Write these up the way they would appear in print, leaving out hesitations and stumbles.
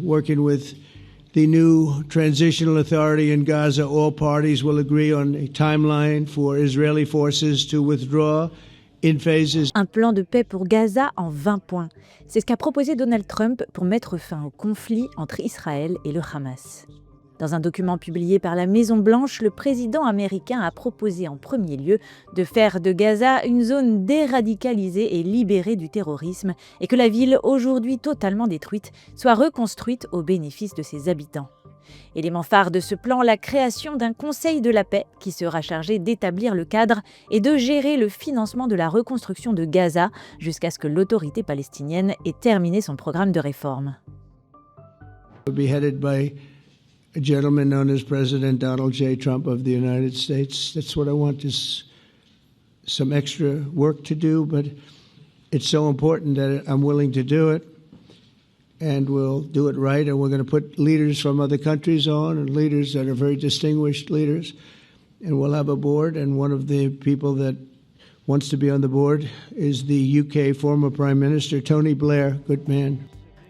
working with the new transitional authority in Gaza. All parties will agree on a timeline for Israeli forces to withdraw in phases. Un plan de paix pour Gaza en 20 points. C'est ce qu'a proposé Donald Trump pour mettre fin au conflit entre Israël et le Hamas. Dans un document publié par la Maison-Blanche, le président américain a proposé en premier lieu de faire de Gaza une zone déradicalisée et libérée du terrorisme et que la ville, aujourd'hui totalement détruite, soit reconstruite au bénéfice de ses habitants. Élément phare de ce plan, la création d'un Conseil de la paix qui sera chargé d'établir le cadre et de gérer le financement de la reconstruction de Gaza jusqu'à ce que l'autorité palestinienne ait terminé son programme de réforme. A gentleman known as President Donald J. Trump of the United States. That's what I want, is some extra work to do, but it's so important that I'm willing to do it, and we'll do it right, and we're going to put leaders from other countries on, and leaders that are very distinguished leaders, and we'll have a board, and one of the people that wants to be on the board is the UK former Prime Minister, Tony Blair. Good man.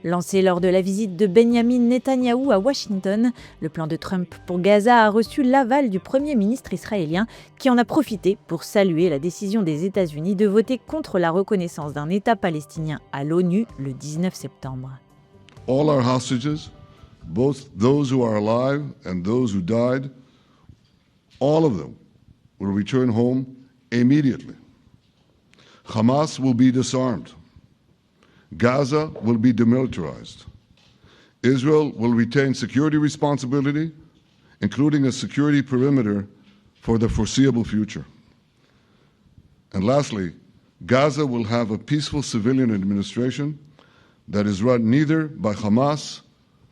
Lancé lors de la visite de Benjamin Netanyahou à Washington, le plan de Trump pour Gaza a reçu l'aval du Premier ministre israélien qui en a profité pour saluer la décision des États-Unis de voter contre la reconnaissance d'un État palestinien à l'ONU le 19 septembre. All our hostages, both those who are alive and those who died, all of them will return home immediately. Hamas will be disarmed. Gaza will be demilitarized. Israel will retain security responsibility, including a security perimeter for the foreseeable future. And lastly, Gaza will have a peaceful civilian administration that is run neither by Hamas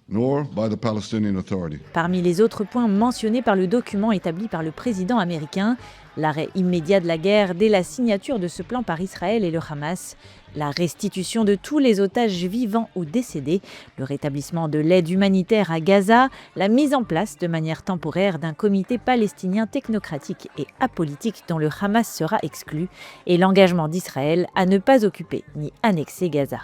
nor by the Palestinian Authority. Parmi les autres points mentionnés par le document établi par le président américain, l'arrêt immédiat de la guerre dès la signature de ce plan par Israël et le Hamas, la restitution de tous les otages vivants ou décédés, le rétablissement de l'aide humanitaire à Gaza, la mise en place de manière temporaire d'un comité palestinien technocratique et apolitique dont le Hamas sera exclu, et l'engagement d'Israël à ne pas occuper ni annexer Gaza.